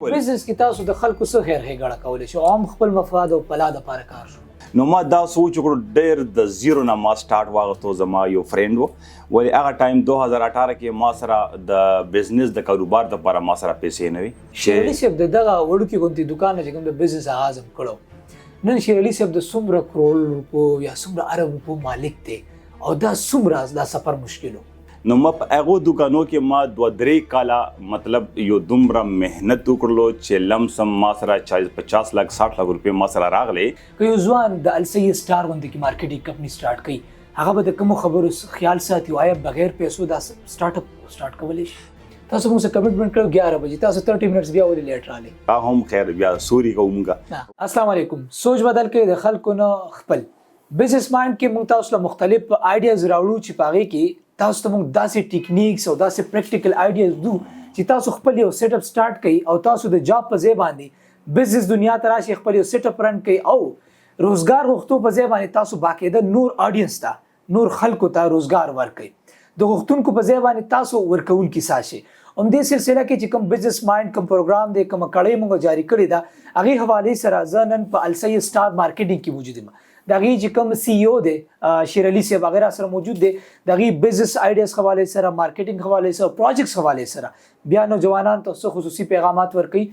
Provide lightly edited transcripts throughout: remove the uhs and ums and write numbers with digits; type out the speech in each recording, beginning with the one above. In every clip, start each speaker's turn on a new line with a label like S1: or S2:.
S1: بزنس کې تاسو د خلکو څخه خیر ګړه کولای شو عام خپل مفاد او پلا د پاره کار شو.
S2: نو ما دا سوچ وکړو ډېر د زیرو نه ما سٹارټ واغستو. زما یو فرند و ولی هغه ټایم 2018 کې ما سره د بزنس د کاروبار د لپاره ما سره پیسې نه وي.
S1: شیرعلي صاحب دغه وړوکی غونډې دکان چې کوم د بزنس آغاز کړو نن شیرعلي صاحب د څومره کروڑ روپو یا څومره ارب روپو مالک دی او دا څومره دا سفر مشکلو.
S2: نو ما په هغو دوکانو کې ما 2-3 کاله مطلب یو دومره محنت وکړلو چې لمسم ما سره 50 لک 60 لک روپۍ ما سره راغلی.
S1: که یو ځوان د السي سٹار غونډې کې مارکیټینګ کمپنی سٹارټ کړي هغه به د کوم خبرو خیال ساتي او آیا بغیر پیسو دا سٹارټ اپ سٹارټ کولی شي؟ تاسو موږ سره کمټمنټ کړو 11 بجې تاسو 30 منټس بیا ولې لیټ راغلي؟
S2: هم خیر بیا سوري کومګه.
S1: السلام علیکم. سوچ بدل کې د خلکو نه خپل بزنس مایند کې موږ تاسو له مختلف آیډیاز راوړو چې پاغي کې تاسو ته موږ داسې ټیکنیکس او داسې پریکټیکل آیډیاز دو چې تاسو خپل یو سیټ اپ سٹارټ کړئ او تاسو د جاب په ځای باندې بزنس دنیا ته راشي خپل یو سیټ اپ رن کړئ او روزګار غوښتو په ځای باندې تاسو باقاعده نور آډینس ته نور خلکو ته روزګار ورکړئ. د غوښتونکو په ځای باندې تاسو ورکول کی ساشي. هم دې سلسله کې چې کوم بزنس مایند کوم پروګرام دی کوم کړی موږ جاری کړی دا هغه حواله سره ځنن په السي سٹار مارکیټینګ کې موجود یم. دغه چې کوم سی او دی شیرعلي صاحب وغیرہ سره موجود دی دغه بزنس آیډیاز حواله سره مارکیټینګ حواله سره پروجیکټس حواله سره بیا نوجوانان ته خصوصي پیغامات ورکړي.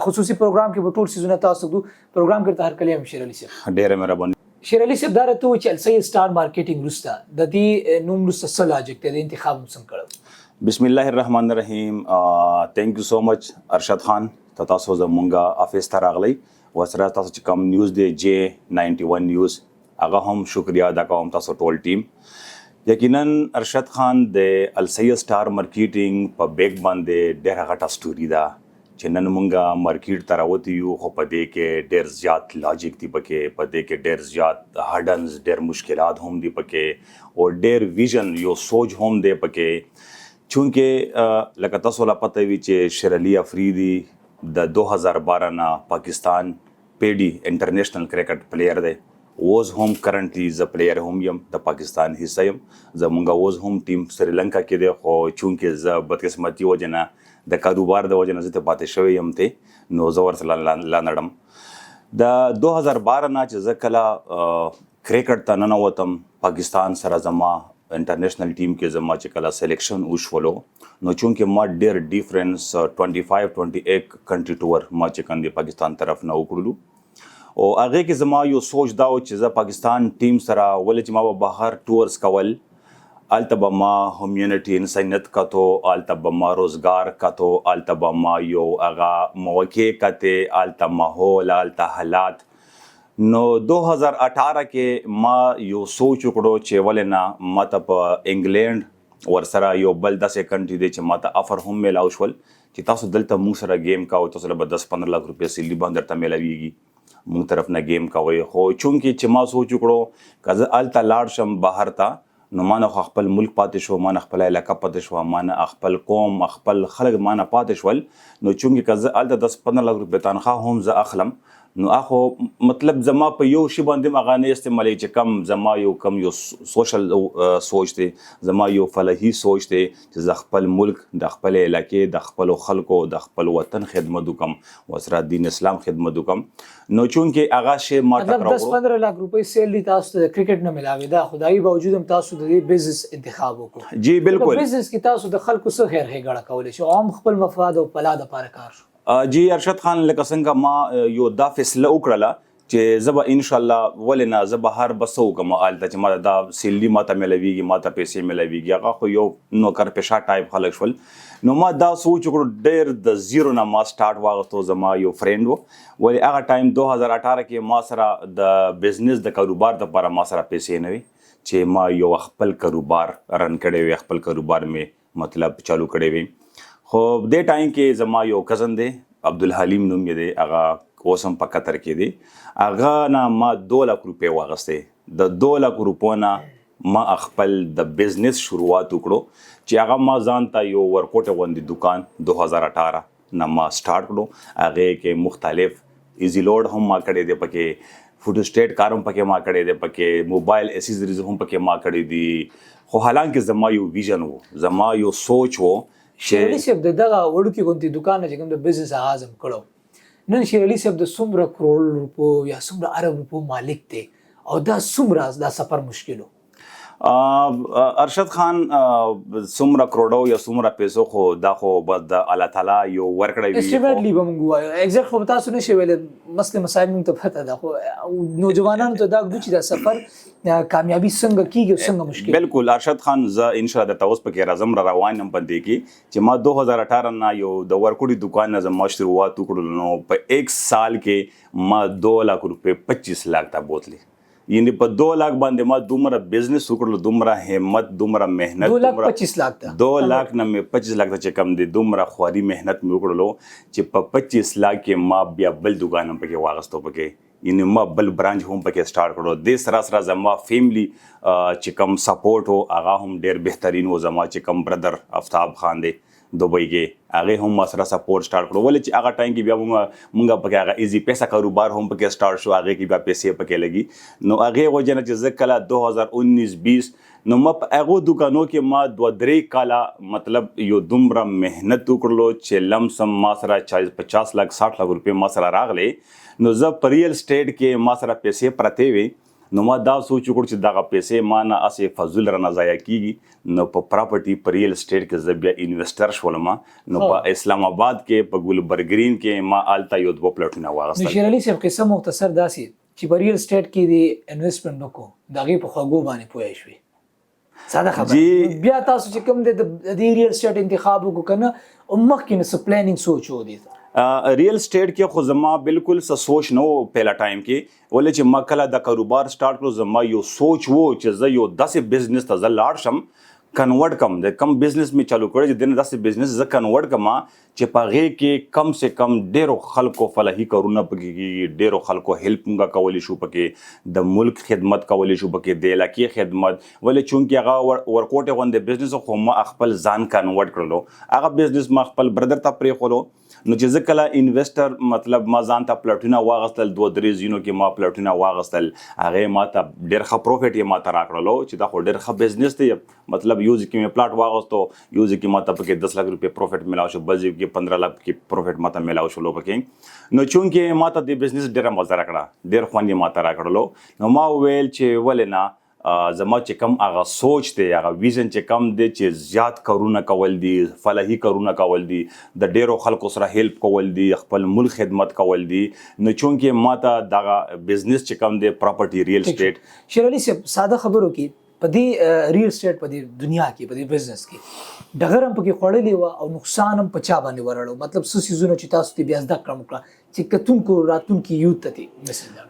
S1: خصوصي پروګرام کې په ټول سيزونه تاسو دو پروګرام کې هر کله هم شیرعلي صاحب
S2: ډېر مهرباني.
S1: شیرعلي صاحب دا راته چې السي سٹار مارکیټینګ رسته د دې نوم رسته سلاجک ته د انتخاب مسم کړو.
S2: بسم الله الرحمن الرحیم. تhank you so much ارشد خان ته تاسو زمونږه افیس ته راغلی وسره تاسو چې کوم نیوز دی J91 نیوز هغه هم شکریا ادا کوم تاسو ټول ټیم. یقینا ارشد خان د السي سٹار مارکیټینګ په بیگ باندې ډېر غټه سټوري ده چې نن مونږه مارکیټ ته راوتی یو خو په دې کې ډېر زیات لاجیک دی پکې په دې کې ډېر زیات هډنز ډېر مشکلات هم دی پکې او ډېر ویژن یو سوچ هم دی پکې چونکه لکه تاسو لا پته وي چې شیرعلي افریدي د 2012 نه پاکستان پیډي انټرنیشنل کرکټ پلیئر دی. ووز هم کرنټلی ز پلیئر هم یم د پاکستان حصہ یم. زمونږه ووز هم ټیم سریلانکا کې دی خو چونکه ز بدقسمتي وجنه د کاروبار د وجنه زه ته پاتې شوی یم ته نو زه ورسره لاندړم. د 2012 نه چې زه کله کرکټ ته ننوتم پاکستان سره زما انټرنیشنل ټیم کې زما چې کله سلیکشن وشولو نو چونکه ما ډېر ډیفرنس 25-28 کنټری ټور ما چې کندې پاکستان طرف نه وکړلو او هغه کې زما یو سوچ دا و چې زه پاکستان ټیم سره ولې چې ما به بهر ټورز کول الته به ما همیونټي انسانیت کتو الته به ما روزګار کتو الته به ما یو هغه موقع کته الته ماحول الته حالات. نو 2018 کې ما یو سوچ وکړو چې ولې نه ما ته په انګلند ورسره یو بل داسې کنټري دی چې ما ته افر هم میلاو شول چې تاسو دلته موږ سره گیم کاوه تاسو له 10-15 لک روپۍ سیلي باندې درته میلاویږي موږ طرف نه گیم کوي خو چونکه چې ما سوچ وکړو که زه الته لاړ شم بهر ته نو ما نه خپل ملک پاتې شو ما نه خپل علاقه پاتې شو ما نه خپل قوم خپل خلک ما نه پاتې شول. نو چونکه که زه الته 10-15 لک روپۍ تنخواه هم زه اخلم نو اخو مطلب زما په یو شی باندې مغه نه استعمالي چې کم زما یو سوشل سوچ دی زما یو فلاحي سوچ دی چې ز خپل ملک د خپل علاقې د خپل خلکو د خپل وطن خدمت وکم وسره دین اسلام خدمت وکم. نو چونکه هغه شی ما ته
S1: مطلب 10-15 لک روپۍ سیلری تاسو ته کرکټ نه ملاوي دا خدای باوجود هم تاسو د بزنس انتخاب وکړو.
S2: جی بالکل.
S1: بزنس کې تاسو د خلکو څخه خیر ګړه کولای شو عام خپل مفاد او پلا د پاره کار شو.
S2: جی ارشد خان لکه څنګه ما یو دا فیصله وکړله چې زه به انشاءالله ولې نه زه به هر بسو کوم الته چې ما دا سیلي ما ته ملويږي ما ته پیسې ملويږي هغه خو یو نوکر پیشا ټایپ خلک شول. نو ما دا سوچ وکړو ډېر د زیرو نه ما سٹارټ واغستو. زما یو فرند و ولی هغه ټایم 2018 کې ما سره د بزنس د کاروبار د لپاره ما سره پیسې نه وي چې ما یو خپل کاروبار رن کړی وي خپل کاروبار مې مطلب چالو کړی وي. خو دې ټایم کې زما یو کزن دی عبدالحلیم نوم یې دی هغه اوس هم په قطر کې دی هغه نه ما 2 لک روپۍ واغستې د 2 لک روپو نه ما خپل د بزنس شروعات وکړو چې هغه ما ځان ته یو ورکوټه غوندې دکان 2018 نه ما سٹارټ کړو. هغه کې مختلف ایزی لوډ هم ما کړی دی پکې فوټو سټیټ کار هم پکې ما کړی دی پکې موبایل اسیسریز هم پکې ما کړی دي خو حالانکه زما یو ویژن وو زما یو سوچ وو
S1: شیر علي صاحب دغه وړوکی غونتی دکان چې کوم د بزنس آغاز هم کړو نن شیر علي صاحب د څومره کروڑ روپو یا څومره ارب روپو مالک دی او دا څومره دا سفر مشکلو
S2: ارشد خان څومره کروڑو یا څومره پیسو خو دا خو بس د الله تعالی یو ورکړی وي
S1: اسټیمیټلی به موږ وایو ایگزیکټ خو تاسو نشئ ویلی مسله مسایل موږ ته پته ده خو نوجوانانو ته دا ګدو چې دا سفر کامیابي څنګه کیږي او څنګه مشکل
S2: بالکل ارشد خان زه ان شاء الله درته اوس پکې راځم را روان یم پدې کې چې ما 2018 نه یو د ورکوټي دکان نه زما شروعات وکړل نو په 1 سال کې ما 2 لک روپے 25 लाख ته بوتلی یعنی په 2 लाख باندې ما دومره بزنس وکړل دومره همت دومره مهنت
S1: 2,25,00,000 ته
S2: 2 लाख نه مې 25 लाख ته چې کم دي دومره خواري مهنت مې وکړلو چې په 25 लाख کې ما بیا بل دکان هم پکې واغستو پکې یعنی ما بل برانچ هم پکې سٹارټ کړو د سره زما فیملی چې کم سپورټ او هغه هم ډیر بهترین و زما چې کم برادر افتاب خان دی دوبۍ کې هغه هم ما سره سپورټ سٹارټ کړو ولې چې هغه ټایم کې بیا مونږ پکې هغه ایزی پیسہ کاروبار هم پکې سٹارټ شو هغه کې بیا پیسې پکې لګي نو هغه وجنه چې زکله 2019-20 نو ما په هغه دکانو کې ما 2-3 کاله مطلب یو دومره مهنت وکړلو چې لمسم ما سره 50 लाख 60 लाख روپے ما سره راغلي نو زه په ریل اسټیټ کې ما سره پیسې پرته وي نو ما دا سوچ وکړ چې دغه پیسې ما نه اسې فضول رانه ضایع کیږي نو په پراپرټي په ریل اسټیټ کې زه بیا انویسټر شولم نو په اسلام آباد کې په ګلبرګرین کې ما آلتا یو 2 پلاټونه واغستل
S1: شیر علي صاحب قصه مختصر داسي چې په ریل اسټیټ کې دی انویسټمنټ وکړو دغه په خوګو باندې پوهې شوې ساده خبره بیا تاسو چې کوم د ریل اسټیټ انتخاب وکړو کنه او مخکې نه س پلانینګ سوچ و دي
S2: ریل اسټیټ کې خو زما بالکل څه سوچ نه و پهلا ټایم کې ولې چې ما کله د کاروبار سٹارټ کړو زما یو سوچ وو چې زه یو داسې بزنس ته زه لاړ شم کنورټ کم د کم بزنس می چالو کړی چې دنه داسې بزنس زه کنورټ کما چې پغه کې کم سے کم ډیرو خلکو فلاحي کارونه پکې ډیرو خلکو هیلپ مونږه کولی شو پکې د ملک خدمت کولی شو پکې د علاقې خدمت ولې چونکې هغه ورکوټه غونډه بزنس خو ما خپل ځان کنورټ کړلو هغه بزنس ما خپل برادر ته پرې خورو نو چې زه کله انویسټر مطلب ما ځان ته پلاټونه واغستل 2-3 زینو کې ما پلاټونه واغستل هغه ما ته ډېر ښه پروفیټ یې ما ته راکړلو چې دا خو ډېر ښه بزنس دی مطلب یو ځکه مې پلاټ واغستو یو ځکه ما ته پکې 10 लाख روپے پروفیټ ملاو شو بل ځکه 15 लाख کې پروفیټ ما ته ملاو شو پکې نو چونکې ما ته د بزنس ډېر مزه راکړه ډېر خوند یې ما ته راکړلو نو ما ویل چې ولې نه زما چې کم هغه سوچ دی هغه ویژن چې کم دی چې زیات کارونه کول دي فلاحي کارونه کول دي د ډیرو خلکو سره هیلپ کول دي خپل ملک خدمت کول دي نو چونکې ماته دغه بزنس چې کم دی پراپرټي ریل اسټیټ
S1: شیر علي صاحب ساده خبرو کې په دې ریل اسټیټ په دې دنیا کې په دې بزنس کې ډغر هم پکې خوړلې و او نقصان هم په چا باندې ورړو مطلب څه سيزونه چې تاسو ته بیا زده کړم چې کتونکو راتونکو یوت ته مثلا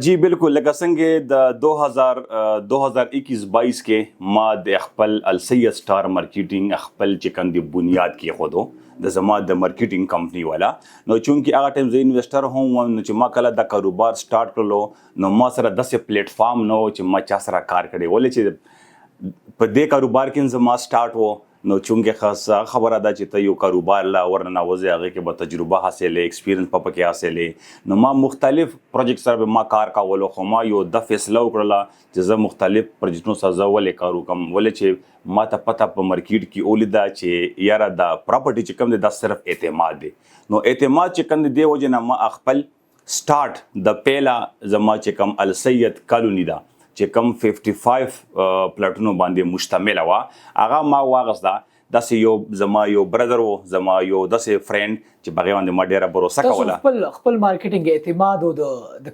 S2: جی بالکل لکه څنګه د 2021-22 کې ما د خپل السید سٹار مارکیټینګ خپل چې کوم دی بنیاد کې خودو د زما د مارکیټینګ کمپنی والا نو چونکې هغه ټیم زه انویسټر هم نو چې ما کله د کاروبار سٹارټ کړلو نو ما سره 10 پلیټ فارم نو چې ما چا سره کار کړی ولې چې په دې کاروبار کې زما سٹارټ وو نو چونکې خاصه خبره ده چې ته یو کاروبار لا ورننه وځي هغه کې به تجربه حاصلې ایکسپیرینس په پکې حاصلې نو ما مختلف پروجیکټ سره ما کار کولو خو ما یو د فیصله وکړله چې زه مختلف پروجیکټونو سره ولې کارو کوم ولې چې ما ته پته په مارکیټ کې ولیده چې یاره د پراپرټي چې کوم دی دا صرف اعتماد دی نو اعتماد چې کوم دی وجه نه ما خپل سٹارټ د پیلا زما چې کوم السید کالونی دا چې کم 55 پلاټونو باندې مشتمل و هغه ما واغستا داسې یو زما یو برادر و زما یو داسې فرند چې بغیر باندې ما ډیره باور وکړه
S1: خپل مارکیټینګ اعتماد او د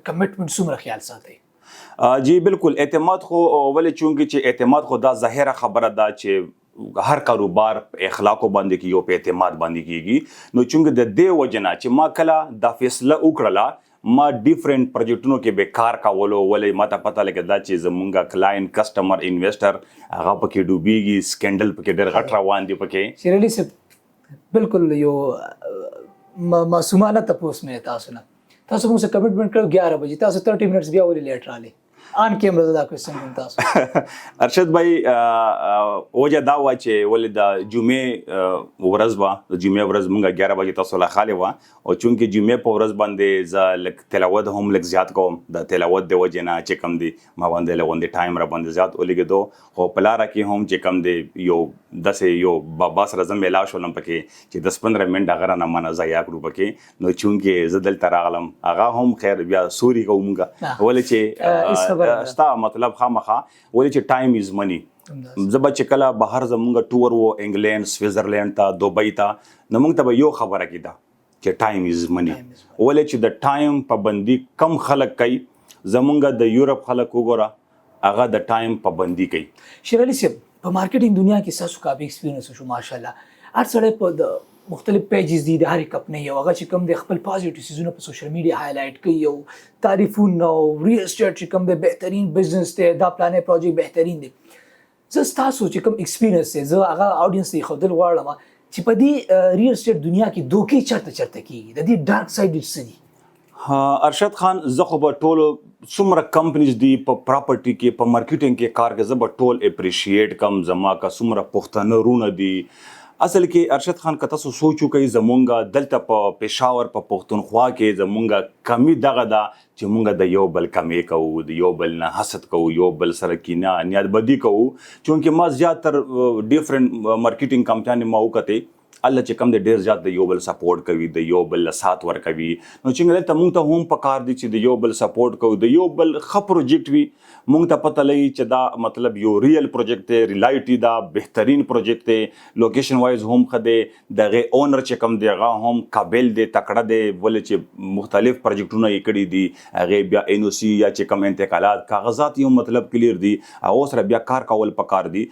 S1: کمټمنټ سمره خیال ساتي
S2: جی بالکل اعتماد خو ولې چونکې چې اعتماد خو دا ظاهره خبره ده چې هر کاروبار اخلاقو باندې کې یو په اعتماد باندې کیږي نو چونکې د دې وجنه چې ما کله دا فیصله وکړه ما ډیفرنٹ پروجیکټونو کې به کار کولو ولې ما ته پته لګی دا چې زمونږه کلاینټ کسٹمر انویسټر هغه پکې ډوبېږي سکینډل پکې ډېر غټ روان دي پکې
S1: شیر علي صاحب بالکل یو معصومانه تاسو نه تاسو موږ سره کمټمنټ کړو 11 بجې تاسو 30 منټس بیا ولې لیټ راغلي آن کیمرا دا کوېسچن کوم تاسو
S2: ارشد بھائی وجه دا وه چې ولې د جمعې ورځ وه د جمعې ورځ مونږ 11 بجې تاسو له خالي وه او چونکې جمعې په ورځ باندې زه لږ تلاوت هم لږ زیات کوم د تلاوت د وجې نه چې کوم دی ما باندې له غوندې ټایم را باندې زیات ولګېدو خو په لاره کې هم چې کوم دی یو داسې یو بابا سره زه میلاو شولم پکې چې 10-15 منټ هغه رانه مانه ضایع کړو پکې نو چونکې زه دلته راغلم هغه هم خیر بیا سوري کوو مونږ ولې چې ستا مطلب خامخا ولې چې ټایم از منی زه به چې کله بهر زمونږ ټور و انګلینډ سویزرلینډ ته دوبۍ ته نو موږ ته به یو خبره کېده چې ټایم از منی ولې چې د ټایم پابندي کم خلک کوي زمونږ د یورپ خلک وګوره هغه د ټایم پابندي کوي.
S1: شیر علي صاحب په مارکیټینګ دنیا کې ستاسو کافي ایکسپیرینس شو ماشاءالله هر سړی په د مختلف پیجز دي د هر کپ نه یو هغه چې کوم د خپل پازیټیو سيزونه په سوشل میډیا هایلایټ کوي او تعریفونه او ریل اسټیټ چې کوم د بهترین بزنس ته دا پلانې پروجیکټ بهترین دي زه ستاسو چې کوم ایکسپیرینس زه هغه اډینس ته خودل غواړم چې په دې ریل اسټیټ دنیا کې دوکې چرته کیږي د دې ډارک ساید څه دي؟
S2: ارشد خان زه خو به ټولو څومره کمپنیز دي په پراپرټي کې په مارکیټینګ کې کار کوي زه به ټول اپریشیټ کم زما کا څومره پښتانه رونه دي اصل کې ارشد خان که تاسو سوچو کوي زمونږ دلته په پېښور په پښتونخوا کې زمونږ کمی دغه ده چې مونږ د یو بل کمی کوو د یو بل نه حسد کوو یو بل سره کینه نیت بدي کوو چونکې ما زیاتر ډیفرنٹ مارکیټینګ کمپنیانې ما وکتې الله چې کم د ډیر زیات د یو بل سپورټ کوي د یو بل سات ور کوي نو چې دلته مونږ ته هم پکار دي چې د یو بل سپورټ کوو د یو بل ښه پروجیکټ وي مونږ ته پته لګي چې دا مطلب یو ریل پروجیکټ دی ریلایټي دا بهترین پروجیکټ دی لوکیشن وایز هم ښه دی دغه اونر چې کم دی هغه هم قابل دی تکړه دی ولې چې مختلف پروجیکټونه یې کړي دي هغه بیا ان او سی یا چې کم انتقالات کاغذات یو مطلب کلیر دي او سره بیا کار کول پکار دي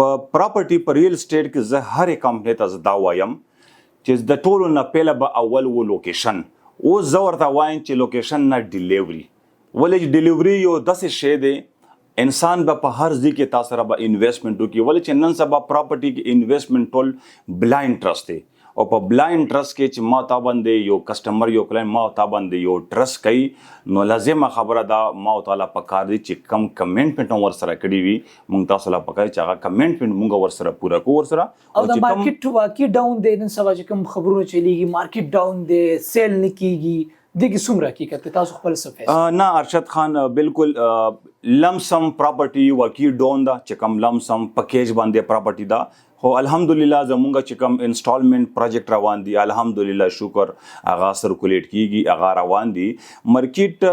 S2: په پراپرټي په ریل اسټیټ کې زه هرې کمپنۍ ته زه دا وایم چې د ټولو نه پیله به اول و لوکیشن اوس زه ورته وایم چې لوکیشن نه ډیلیوري ولې چې ډیلیوري یو داسې شی دی انسان به په هر ځای کې تاسو سره به انویسټمنټ وکړي ولې چې نن سبا پراپرټي کې انویسټمنټ ټول بلایند ټرست دی او په بلایند ټرست کې چې ما تا باندې یو کسټمر یو کلاینټ ما تا باندې یو ټرست کوي نو لازمه خبره ده ما تعالی پکار دي چې کم کمنټمنټ ور سره کړی وي مونږ تاسو لا پکای چې هغه کمنټمنټ مونږ ور سره پوره کو ور سره
S1: او د مارکیټ واقعي ډاون دی نن سبا چې کوم خبرونه چلیږي مارکیټ ډاون دی سیل نه کیږي دغه څومره حقیقت تاسو خپل څه
S2: نه ارشد خان بالکل لمسم پراپرټي واقعي ډاون دا چې کم لمسم پکیج باندې پراپرټي دا خو الحمدلله زمونږ چې کوم انسټالمنٹ پروجیکټ روان دي الحمدلله شکر هغه سرکولیټ کیږي هغه روان دي مارکیټ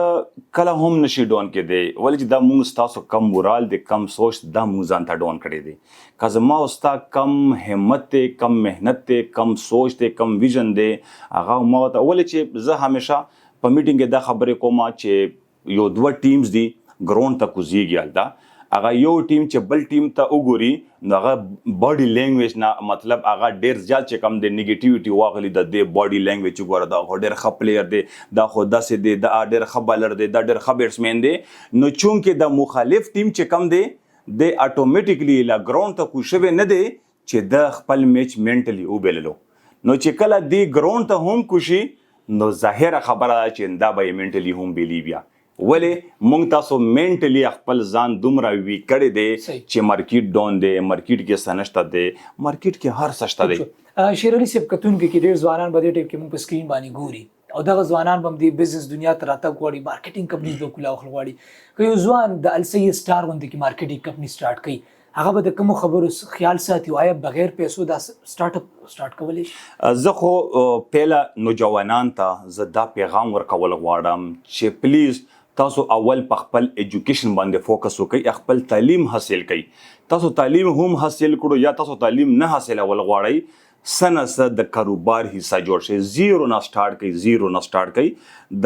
S2: کله هم نشي ډاون کې دی ولې چې دا مونږ تاسو کم مورال دي کم سوچ دا مونږ ځان ته ډاون کړی دي که زما اوستا کم همت ته کم محنت ته کم سوچ ته کم ویژن دی هغه ما ته ولې چې زه همیشه په میټینګ کې دا خبرې کوم چې یو دوه ټیمز دي ګراوند ته کوزیږي الدا هغه یو ټیم چې بل ټیم ته وګوري نو هغه باډي لینګویج نه مطلب هغه ډیر زیات چې کم د نیگیټیویټي واغلی د دې باډي لینګویج وګوره دا ډیر ښه پلیئر دی دا خو داسې دی دا ډیر ښه بالر دی دا ډیر ښه بیټسمین دی نو چونکې د مخالف ټیم چې کم دی د اتوماتیکلی لا ګراوند ته کوشوي نه دی چې د خپل میچ منټلی وبللو نو چې کله دی ګراوند ته هم کوشي نو ظاهره خبره ده چې دا به منټلی هم بیلی بیا ولې مونږ تاسو منټلی خپل ځان دومره وی کړی دی چې مارکیټ ډاون دی مارکیټ کې سنشته دی مارکیټ کې هر سشته دی
S1: شیر علي صاحب کتونکو کې ډېر ځوانان په دې ټیم کې مونږ په سکرین باندې ګوري او دغه ځوانان به د بزنس دنیا ته راتګ غواړي مارکیټینګ کمپنیز به کولا غواړي که یو ځوان د السید سٹار غوندې کې مارکیټینګ کمپنی سٹارټ کړي هغه به د کوم خبرو خیال ساتي او بغیر پیسو دا سٹارټ اپ سٹارټ کولی شي
S2: زه خو پیله نوجوانان ته زه دا پیغام ورکول غواړم چې پلیز تاسو اول په خپل ایجوکیشن باندې فوکس وکړئ خپل تعلیم حاصل کړئ تاسو تعلیم هم حاصل کړو یا تاسو تعلیم نه حاصل اول غواړئ سنه د کاروبار حصہ جوړ شي زیرو نه سٹارټ کړئ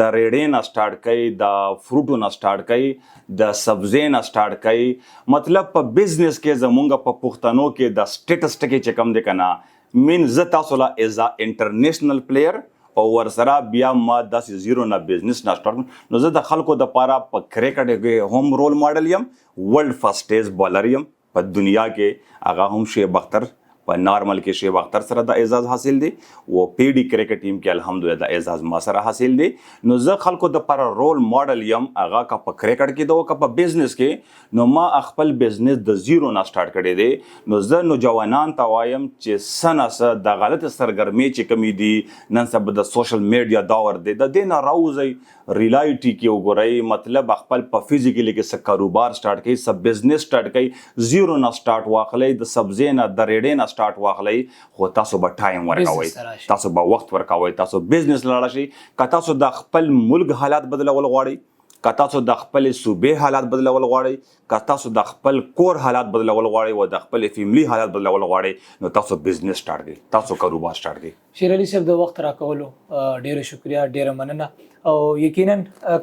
S2: د ریډې نه سٹارټ کړئ د فروټو نه سٹارټ کړئ د سبزی نه سٹارټ کړئ مطلب په بزنس کې زمونږ په پښتنو کې د سټیټسټیک چې کم دی کنه مین ز تاسو لا از ا انټرنیشنل پلیئر او ورسره بیا ما داسې زیرو نه بزنس نه سٹارټ نو زه د خلکو د پاره په کرکټ کې هم رول ماډل یم ورلد فرسټ بالر یم په دنیا کې هغه هم شعیب اختر په نارمل کې شیب اختر سره د اعزاز حاصل دی او پی ډي کرکټ ټیم کې الحمدلله د اعزاز ما سره حاصل دی. نو زه خلکو د پر رول ماډل یم هغه که په کرکټ کې ده که په بزنس کې. نو ما خپل بزنس د زیرو نه سٹارټ کړی دی. نو زه نوجوانان ته وایم چې څه د غلط سرګرمۍ چې کمی دي نن سبا د سوشل میډیا دور دی د دې نه راوځئ ریالټي کې وګورئ مطلب خپل په فزیکلی کې څه کاروبار سٹارټ کړئ څه بزنس سٹارټ کړئ زیرو نه سٹارټ واخلئ د سبزی نه د ریډې نه سٹارټ واخلئ خو تاسو به ټایم ورکوئ تاسو به وخت ورکوئ تاسو بزنس لاړ شئ که تاسو د خپل ملک حالات بدلول غواړئ که تاسو د خپل صوبې حالات بدلول غواړئ که تاسو د خپل کور حالات بدلول غواړئ او د خپل فیملی حالات بدلول غواړئ نو تاسو بزنس سٹارټ کړئ تاسو کاروبار سٹارټ کړئ.
S1: شیر علي صاحب د وخت راکولو ډیره شکریا ډیره مننه او یقینا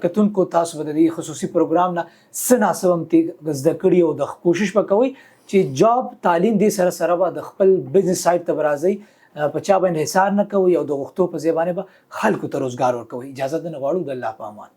S1: کتونکو تاسو به د دې خصوصي پروګرام نه څه ناسم ته زده کړي او د کوشش وکوي چې جاب تعلیم دې سره سره به د خپل بزنس سایت ته راځي په چا باندې حصار نه کوي او د غوښتو په ځای باندې به خلکو ته روزګار ورکوي. اجازه ده نه غواړو د الله په امان.